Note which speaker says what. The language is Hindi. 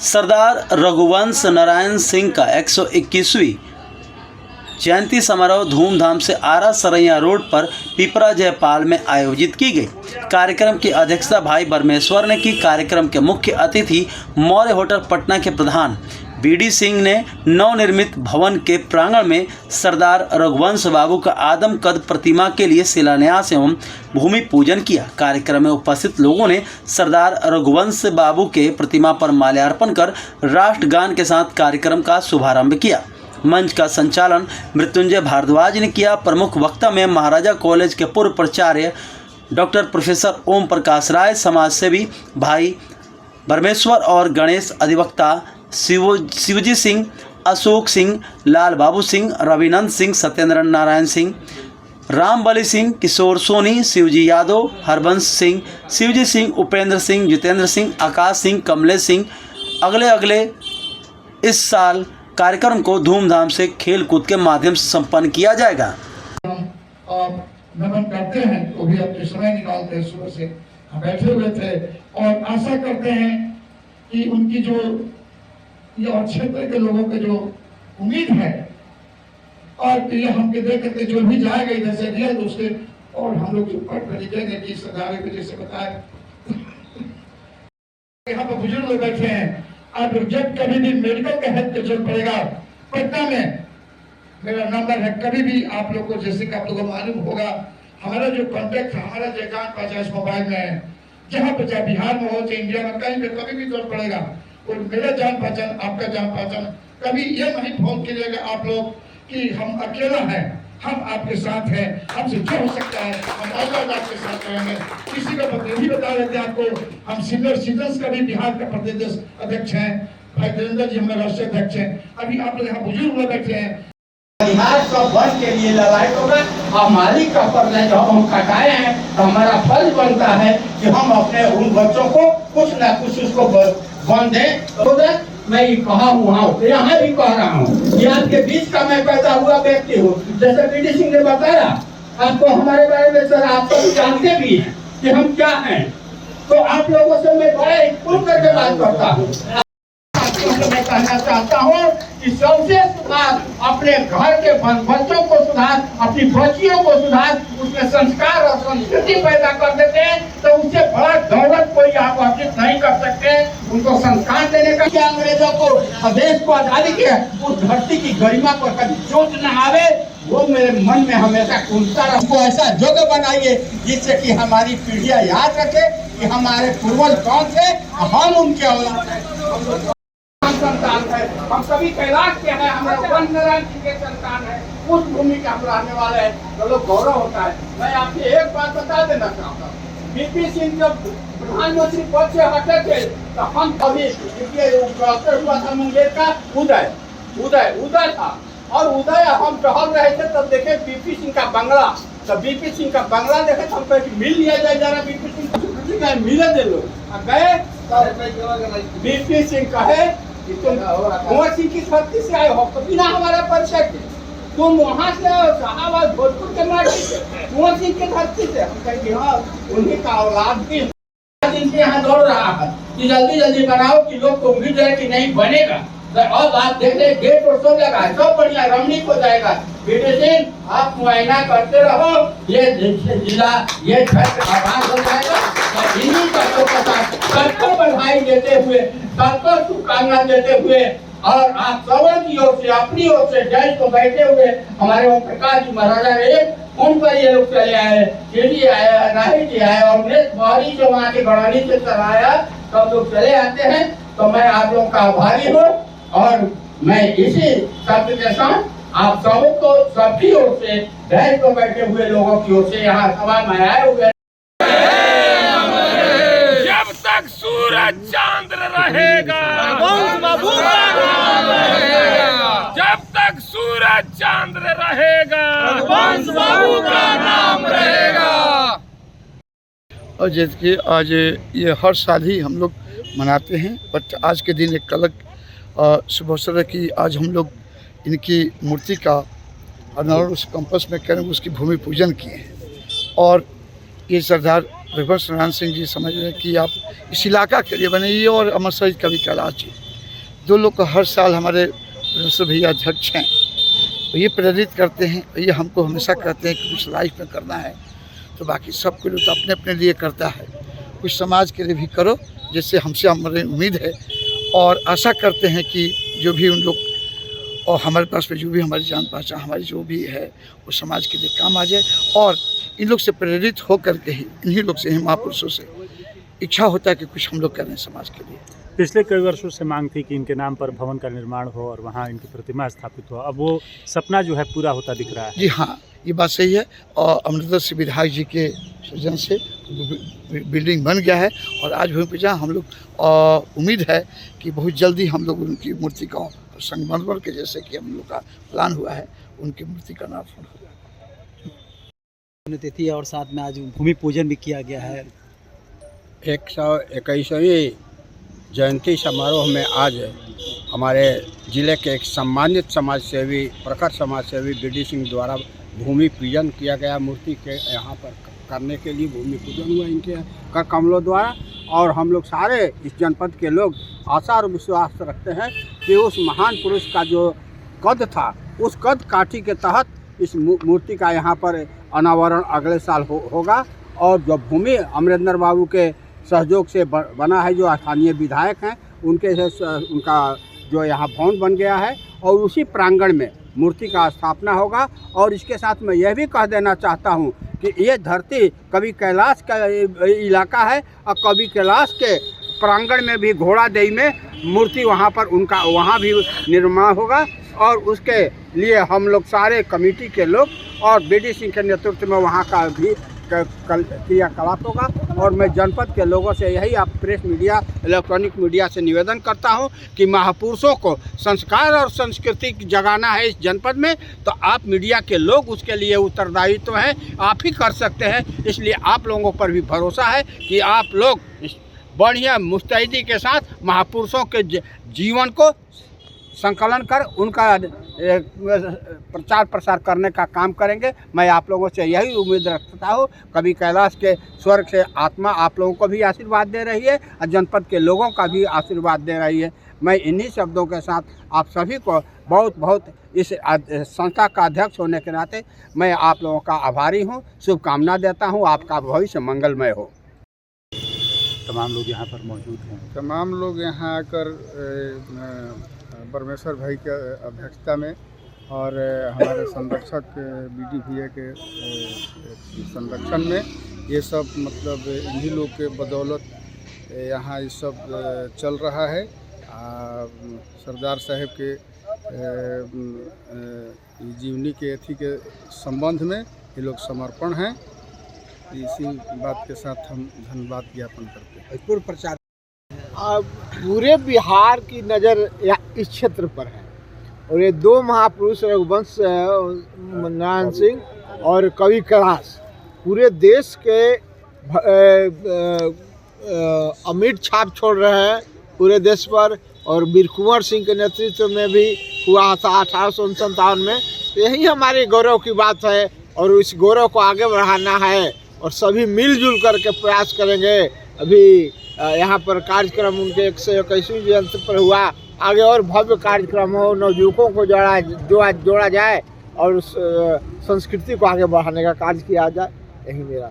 Speaker 1: सरदार रघुवंश नारायण सिंह का 121वीं जयंती समारोह धूमधाम से आरा सरैया रोड पर पिपरा जयपाल में आयोजित की गई। कार्यक्रम की अध्यक्षता भाई परमेश्वर ने की। कार्यक्रम के मुख्य अतिथि मौर्य होटल पटना के प्रधान बीडी सिंह ने नवनिर्मित भवन के प्रांगण में सरदार रघुवंश बाबू का आदम कद प्रतिमा के लिए शिलान्यास एवं भूमि पूजन किया। कार्यक्रम में उपस्थित लोगों ने सरदार रघुवंश बाबू के प्रतिमा पर माल्यार्पण कर राष्ट्रगान के साथ कार्यक्रम का शुभारंभ किया। मंच का संचालन मृत्युंजय भारद्वाज ने किया। प्रमुख वक्ता में महाराजा कॉलेज के पूर्व प्राचार्य डॉक्टर प्रोफेसर ओम प्रकाश राय, समाजसेवी भाई परमेश्वर और गणेश अधिवक्ता शिवजी सिंह, अशोक सिंह, लाल बाबू सिंह, रविनंद सिंह, सत्येंद्र नारायण सिंह, रामबली सिंह, किशोर सोनी, शिवजी यादव, हरबंश सिंह, शिवजी सिंह, उपेंद्र सिंह, जितेंद्र सिंह, आकाश सिंह, कमलेश सिंह अगले इस साल कार्यक्रम को धूमधाम से खेल कूद के माध्यम से संपन्न किया जाएगा।
Speaker 2: हम नमन करते हैं तो भी अपने समय निकालते हैं, सुबह से बैठे हुए थे और आशा करते हैं कि उनकी जो ये और क्षेत्र के लोगों के जो उम्मीद है और ये हमके देख करके जो भी जाएगा इधर से दिया तो उसके और हम लोग पढ़ कर लिखेंगे कि सरदार को जैसे बताया। यहाँ पर बुजुर्ग लोग बैठे हैं। अब जब कभी भी मेडिकल का हेल्थ की जरूरत पड़ेगा पटना में मेरा नंबर है। कभी भी आप लोग को जैसे कि आप लोगों को मालूम होगा हमारा जो कॉन्टेक्ट हमारा जो जान पहचान मोबाइल में है, जहाँ पे चाहे बिहार में हो चाहे इंडिया में कहीं पे कभी भी जरूरत पड़ेगा और मेरा जान पहचान आपका जान पहचान कभी ये नहीं फोन कीजिएगा आप लोग कि हम अकेला हैं, हम आपके साथ हैं, हमसे जो हो सकता है हम आजाद आपके साथ रहेंगे। किसी का प्रतिनिधि बता देते हैं आपको, हम सीनियर सिटीजन का भी बिहार का प्रदेश अध्यक्ष हैं, भाई देवेंद्र जी हमारे राष्ट्रीय अध्यक्ष हैं। अभी आप लोग यहाँ बुजुर्ग लोग बैठे हैं।
Speaker 3: बिहार सब वन के लिए लड़ाई होगा और मालिक का फर्ज है, जब हम खटाए हैं तो हमारा फर्ज बनता है कि हम अपने उन बच्चों को कुछ न कुछ उसको बन दें। तो मैं ये कहा हुआ हूँ, यहाँ भी कह रहा हूँ कि आपके बीच का मैं पैदा हुआ व्यक्ति हूँ। जैसे बीडी सिंह ने बताया आपको हमारे बारे में, सर आप सब जानते भी हैं कि हम क्या हैं, तो आप लोगों से मैं बड़ा खुल करके बात करता हूँ। मैं कहना चाहता हूँ कि सबसे सुधार अपने घर के बच्चों को सुधार, अपनी बच्चियों को सुधार, उसमें संस्कार और संस्कृति पैदा कर देते हैं तो उससे बड़ा गौरव कोई आप अर्जित नहीं कर सकते। उनको संस्कार देने का क्या अंग्रेजों को देश को आजादी के उस धरती की गरिमा पर कभी चोट न आवे, वो मेरे मन में हमेशा कुंठता रहे। हमको ऐसा योग्य बनाइए जिससे कि हमारी पीढ़ियां याद रखे कि हमारे पूर्वज कौन थे, हम उनके औलाद संतान है। हम सभी कैलाश के हैं, हमारे वन नारायण सिंह के संतान है, उस भूमि के हम रहने वाले हैं, तो लोग गौरव होता है। मैं आपसे एक बात बता देना चाहता हूँ, बीपी सिंह जब प्रधानमंत्री पद से हटे थे तो हम कभी हुआ था मुंगेर का उदय था और उदय हम टहल रहे थे तब देखे बीपी सिंह का बंगला, तो बीपी सिंह का बंगला देखे तो हम कहे मिल लिया जाए जरा बीपी सिंह मिले दे लो गए। बीपी सिंह कहे कुंवर सिंह की धरती से आए हो तो बिना हमारा परिचय के तुम वहाँ से शाहबाद भोजपुर के माटी से कुंवर सिंह की धरती से, हम कहेंगे हाँ उन्हीं का औलाद भी इनके यहाँ दौड़ रहा है कि जल्दी जल्दी बनाओ कि लोग को उम्मीद है कि नहीं बनेगा। तो अब आप देख रहे गेट और सब लगा है, सब बढ़िया रमणीक हो जाएगा। बीडी सिंह आप मुआयना करते रहो, ये जिला ये आबाद हो जाएगा। इन्हीं बच्चों के साथ सबको बधाई देते हुए, सबको शुभकामना देते हुए और आप सबों की ओर से अपनी ओर से जज को बैठे हुए हमारे ओम प्रकाश जी महाराजा एक उन पर ये लोग चले आए, जी आया, राही जी आए और बाहरी जो वहाँ के गढ़वाली से चलाया, सब लोग चले आते हैं। तो मैं आप लोग का आभारी हूँ और मैं इसी शब्द के साथ आप सबों को सबकी ओर से जज को बैठे हुए लोगों की ओर से यहाँ सभा में आए हुए।
Speaker 4: जब तक सूरज चांद रहेगा, जब तक सूरज चांद रहेगा, रघुवंश बाबू का नाम रहेगा।
Speaker 5: और जैसे कि आज ये हर साल ही हम लोग मनाते हैं, बट आज के दिन एक अलग शुभ अवसर है कि आज हम लोग इनकी मूर्ति का अनावरण कैंपस में करें, उसकी भूमि पूजन किए। और ये सरदार रघुवंश नारायण सिंह जी समझ रहे हैं कि आप इस इलाका के लिए बने, ये और अमर शहीद कवि कैलाश जी दो लोग को हर साल हमारे प्रोफेसर भैया अध्यक्ष हैं, ये प्रेरित करते हैं, ये हमको हमेशा कहते हैं कि कुछ लाइफ में करना है तो बाकी सब के लिए तो अपने अपने लिए करता है, कुछ समाज के लिए भी करो, जिससे हमसे हमारी उम्मीद है और आशा करते हैं कि जो भी उन लोग और हमारे पास में जो भी हमारी जान पहचान हमारी जो भी है वो समाज के लिए काम आ जाए। और इन लोग से प्रेरित होकर के ही, इन्हीं लोग से ही, महापुरुषों से इच्छा होता है कि कुछ हम लोग करें समाज के लिए।
Speaker 6: पिछले कई वर्षों से मांग थी कि इनके नाम पर भवन का निर्माण हो और वहाँ इनकी प्रतिमा स्थापित हो, अब वो सपना जो है पूरा होता दिख रहा है।
Speaker 5: जी हाँ, ये बात सही है और अमृतसर से विधायक जी के सृजन से बिल्डिंग बन गया है और आज भूमि पूजा हम लोग उम्मीद है कि बहुत जल्दी हम लोग उनकी मूर्ति का संगमरमर के जैसे कि हम लोग का प्लान हुआ है उनकी मूर्ति का अनावरण होगा।
Speaker 1: तिथि और साथ में आज भूमि पूजन भी किया गया है।
Speaker 7: 121वीं जयंती समारोह में आज हमारे ज़िले के एक सम्मानित समाजसेवी प्रखर समाजसेवी बीडी सिंह द्वारा भूमि पूजन किया गया। मूर्ति के यहाँ पर करने के लिए भूमि पूजन हुआ इनके कर कमलों द्वारा और हम लोग सारे इस जनपद के लोग आशा और विश्वास रखते हैं कि उस महान पुरुष का जो कद था उस कद काठी के तहत इस मूर्ति का यहाँ पर अनावरण अगले साल होगा। और जो भूमि अमरेंद्र बाबू के सहयोग से बना है, जो स्थानीय विधायक हैं उनके से उनका जो यहाँ भवन बन गया है और उसी प्रांगण में मूर्ति का स्थापना होगा। और इसके साथ मैं यह भी कह देना चाहता हूँ कि ये धरती कभी कैलाश का इलाका है और कभी कैलाश के प्रांगण में भी घोड़ादेही में मूर्ति वहाँ पर उनका वहाँ भी निर्माण होगा और उसके लिए हम लोग सारे कमेटी के लोग और बीडी सिंह के नेतृत्व में वहाँ का भी क्रियाकलाप होगा। और मैं जनपद के लोगों से यही आप प्रेस मीडिया इलेक्ट्रॉनिक मीडिया से निवेदन करता हूं कि महापुरुषों को संस्कार और संस्कृति जगाना है इस जनपद में, तो आप मीडिया के लोग उसके लिए उत्तरदायित्व हैं, आप ही कर सकते हैं। इसलिए आप लोगों पर भी भरोसा है कि आप लोग बढ़िया मुस्तैदी के साथ महापुरुषों के जीवन को संकलन कर उनका प्रचार प्रसार करने का काम करेंगे। मैं आप लोगों से यही उम्मीद रखता हूँ। कभी कैलाश के स्वर्ग से आत्मा आप लोगों को भी आशीर्वाद दे रही है और जनपद के लोगों का भी आशीर्वाद दे रही है। मैं इन्हीं शब्दों के साथ आप सभी को बहुत बहुत इस संस्था का अध्यक्ष होने के नाते मैं आप लोगों का आभारी हूँ, शुभकामना देता हूँ, आपका भविष्य मंगलमय हो।
Speaker 6: तमाम लोग यहाँ पर मौजूद हैं।
Speaker 5: तमाम लोग यहाँ आकर परमेश्वर भाई के अध्यक्षता में और हमारे संरक्षक बीडी भैया के संरक्षण में ये सब मतलब इन्हीं लोग के बदौलत यहाँ ये सब चल रहा है। सरदार साहब के जीवनी के अथी के संबंध में ये लोग समर्पण हैं। इसी बात के साथ हम धन्यवाद ज्ञापन करते हैं।
Speaker 7: पूर्व प्रचार
Speaker 8: पूरे बिहार की नज़र इस क्षेत्र पर है और ये दो महापुरुष रघुवंश नारायण सिंह और कवि कैलाश पूरे देश के अमिट छाप छोड़ रहे हैं पूरे देश पर। और वीर कुंवर सिंह के नेतृत्व में भी हुआ था 1857 में। यही हमारे गौरव की बात है और इस गौरव को आगे बढ़ाना है और सभी मिलजुल करके प्रयास करेंगे। अभी यहाँ पर कार्यक्रम उनके 121वीं जयंती पर हुआ, आगे और भव्य कार्यक्रम हो, नवयुवकों को जोड़ा जाए और उस संस्कृति को आगे बढ़ाने का कार्य किया जाए, यही मेरा